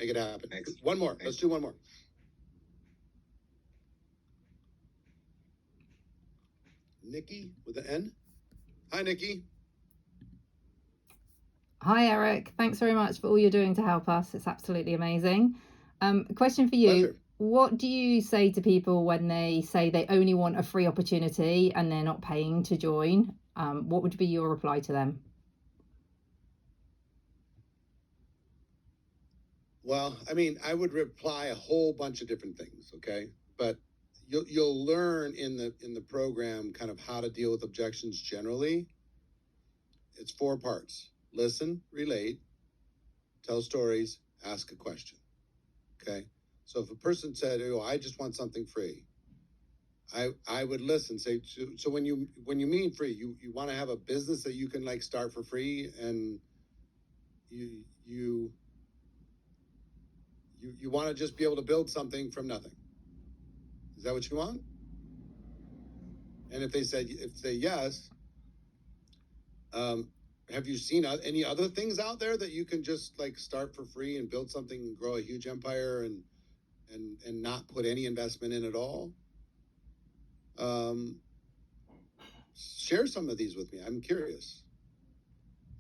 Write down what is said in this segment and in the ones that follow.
Make it happen. Thanks. One more. Thanks. Let's do one more. Nicky with an N. Hi, Nicky. Hi, Eric. Thanks very much for all you're doing to help us. It's absolutely amazing. A question for you. Pleasure. What do you say to people when they say they only want a free opportunity and they're not paying to join? What would be your reply to them? Well, I mean, I would reply a whole bunch of different things, okay? But you'll learn in the program kind of how to deal with objections generally. It's 4 parts: listen, relate, tell stories, ask a question. Okay? So if a person said, "Oh, I just want something free," I would listen. Say, so when you mean free, you want to have a business that you can like start for free, and you want to just be able to build something from nothing. Is that what you want? And if they say yes, have you seen any other things out there that you can just like start for free and build something and grow a huge empire and not put any investment in at all? Share some of these with me. I'm curious.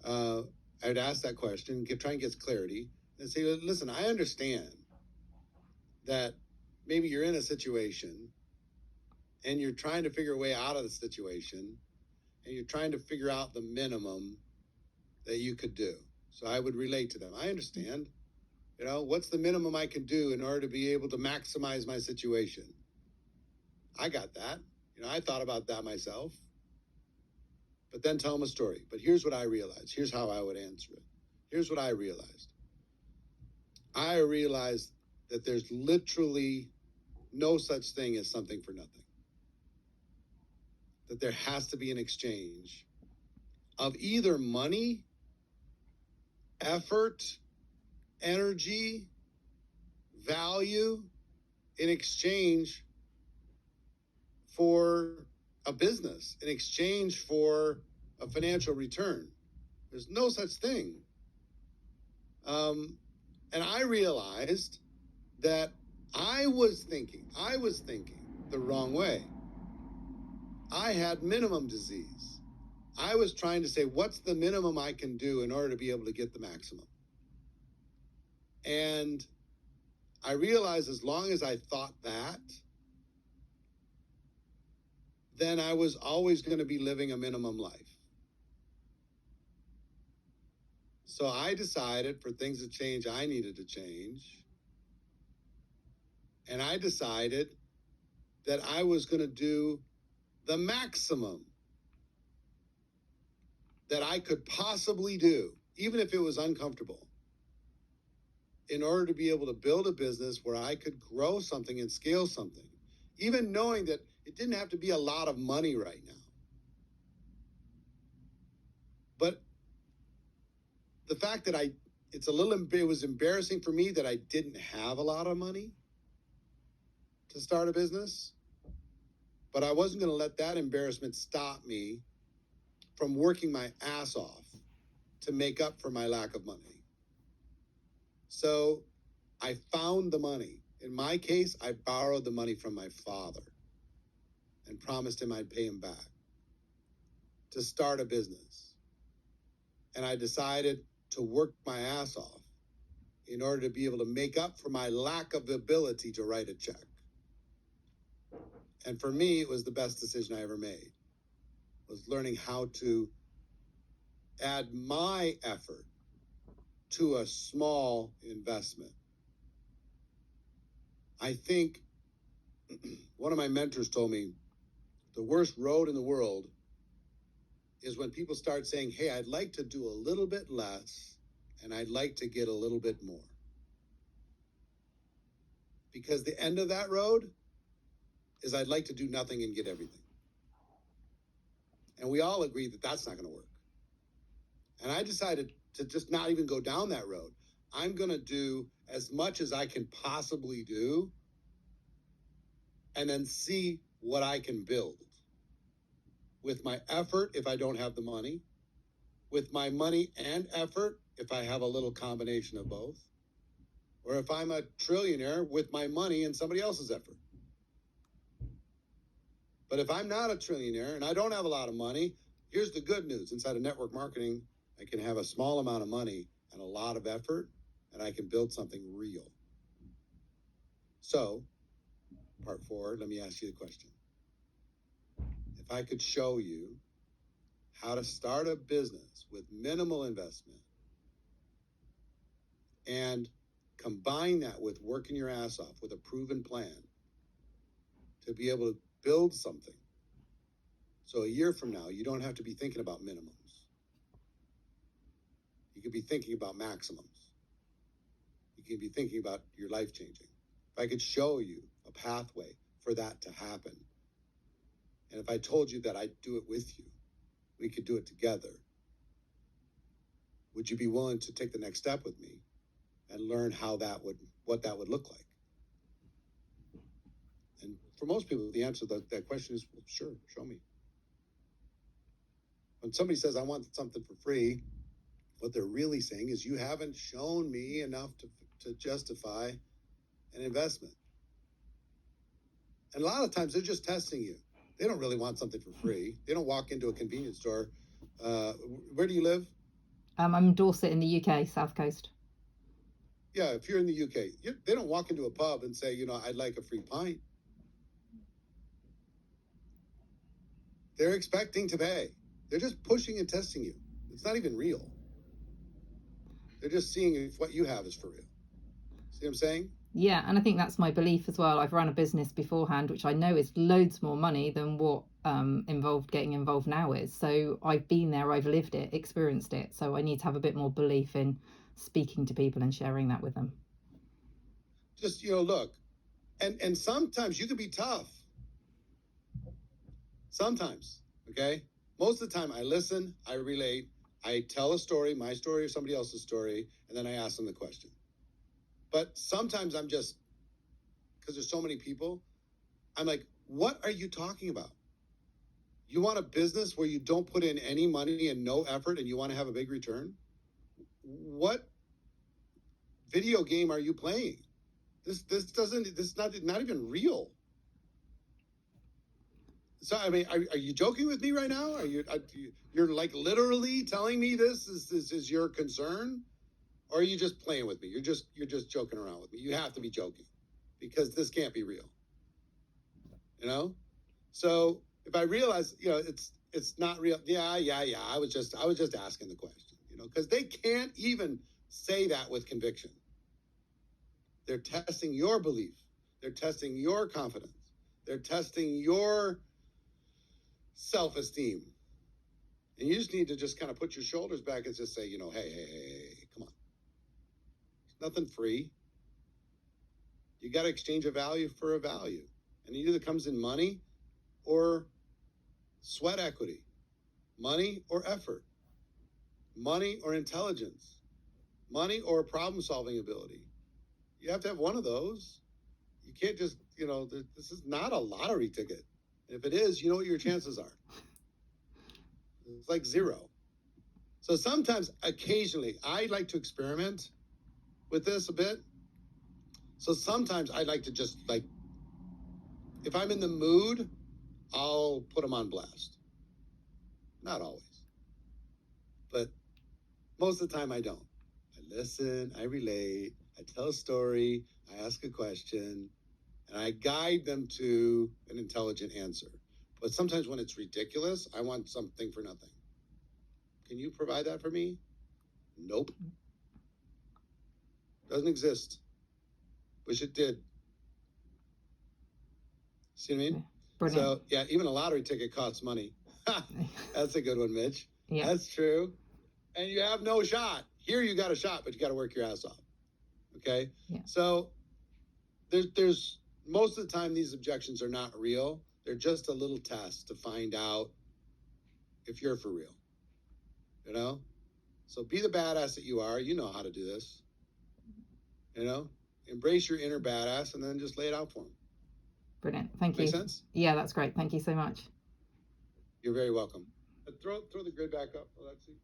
I'd ask that question, try and get clarity, and say, listen, I understand that maybe you're in a situation and you're trying to figure a way out of the situation, and you're trying to figure out the minimum that you could do. So I would relate to them. I understand. What's the minimum I can do in order to be able to maximize my situation? I got that. I thought about that myself. But then tell them a story. But here's what I realized. Here's how I would answer it. Here's what I realized. I realized that there's literally no such thing as something for nothing. That there has to be an exchange of either money, effort, energy, value in exchange for a business, in exchange for a financial return. There's no such thing. And I realized that I was thinking the wrong way. I had minimum disease. I was trying to say, what's the minimum I can do in order to be able to get the maximum? And I realized as long as I thought that, then I was always going to be living a minimum life. So I decided for things to change, I needed to change. And I decided that I was going to do the maximum that I could possibly do, even if it was uncomfortable, in order to be able to build a business where I could grow something and scale something, even knowing that it didn't have to be a lot of money right now. But the fact that it was embarrassing for me that I didn't have a lot of money to start a business, but I wasn't going to let that embarrassment stop me from working my ass off to make up for my lack of money. So I found the money. In my case, I borrowed the money from my father and promised him I'd pay him back to start a business. And I decided to work my ass off in order to be able to make up for my lack of ability to write a check. And for me, it was the best decision I ever made, was learning how to add my effort to a small investment. I think one of my mentors told me the worst road in the world is when people start saying, hey, I'd like to do a little bit less and I'd like to get a little bit more. Because the end of that road is I'd like to do nothing and get everything. And we all agree that that's not going to work. And I decided to just not even go down that road. I'm going to do as much as I can possibly do and then see what I can build. With my effort, if I don't have the money. With my money and effort, if I have a little combination of both. or if I'm a trillionaire with my money and somebody else's effort. But if I'm not a trillionaire and I don't have a lot of money, here's the good news. Inside of network marketing, I can have a small amount of money and a lot of effort, and I can build something real. So, part 4, let me ask you the question. If I could show you how to start a business with minimal investment and combine that with working your ass off with a proven plan to be able to build something. So a year from now, you don't have to be thinking about minimums. You could be thinking about maximums. You can be thinking about your life changing. If I could show you a pathway for that to happen, and if I told you that I'd do it with you, we could do it together, would you be willing to take the next step with me and learn what that would look like? And for most people, the answer to that question is, well, sure, show me. When somebody says, I want something for free, what they're really saying is, you haven't shown me enough to justify an investment. And a lot of times they're just testing you. They don't really want something for free. They don't walk into a convenience store. Where do you live? I'm in Dorset in the UK, South Coast. Yeah, if you're in the UK, they don't walk into a pub and say, I'd like a free pint. They're expecting to pay. They're just pushing and testing you. It's not even real. They're just seeing if what you have is for real. See what I'm saying? Yeah, and I think that's my belief as well. I've run a business beforehand, which I know is loads more money than what getting involved now is. So I've been there, I've lived it, experienced it. So I need to have a bit more belief in speaking to people and sharing that with them. Just, look, and sometimes you can be tough. Sometimes, okay? Most of the time I listen, I relate, I tell a story, my story or somebody else's story, and then I ask them the question. But sometimes I'm just, because there's so many people, I'm like, what are you talking about? You want a business where you don't put in any money and no effort and you want to have a big return? What video game are you playing? This is not even real. So, I mean, are you joking with me right now? You're like literally telling me this is your concern? Or are you just playing with me? You're just joking around with me. You have to be joking, because this can't be real. So if I realize, it's not real. Yeah. I was just asking the question, because they can't even say that with conviction. They're testing your belief. They're testing your confidence. They're testing your self-esteem. And you just need to just kind of put your shoulders back and just say, hey, come on. Nothing free. You got to exchange a value for a value. And it either comes in money or sweat equity, money or effort, money or intelligence, money or problem-solving ability. You have to have one of those. You can't just, this is not a lottery ticket. And if it is, you know what your chances are. It's like 0. So sometimes, occasionally, I like to experiment with this a bit. So sometimes I like to just, if I'm in the mood, I'll put them on blast. Not always. But most of the time I don't. I listen, I relate, I tell a story, I ask a question, and I guide them to an intelligent answer. But sometimes when it's ridiculous, I want something for nothing. Can you provide that for me? Nope. Doesn't exist. Wish it did. See what I mean? Brilliant. So, yeah, even a lottery ticket costs money. That's a good one, Mitch. Yeah. That's true. And you have no shot. Here you got a shot, but you got to work your ass off. Okay? Yeah. So there's most of the time these objections are not real. They're just a little test to find out if you're for real. So be the badass that you are. You know how to do this. Embrace your inner badass and then just lay it out for them. Brilliant. Thank you. Make sense? Yeah, that's great. Thank you so much. You're very welcome. Throw the grid back up, Alexi.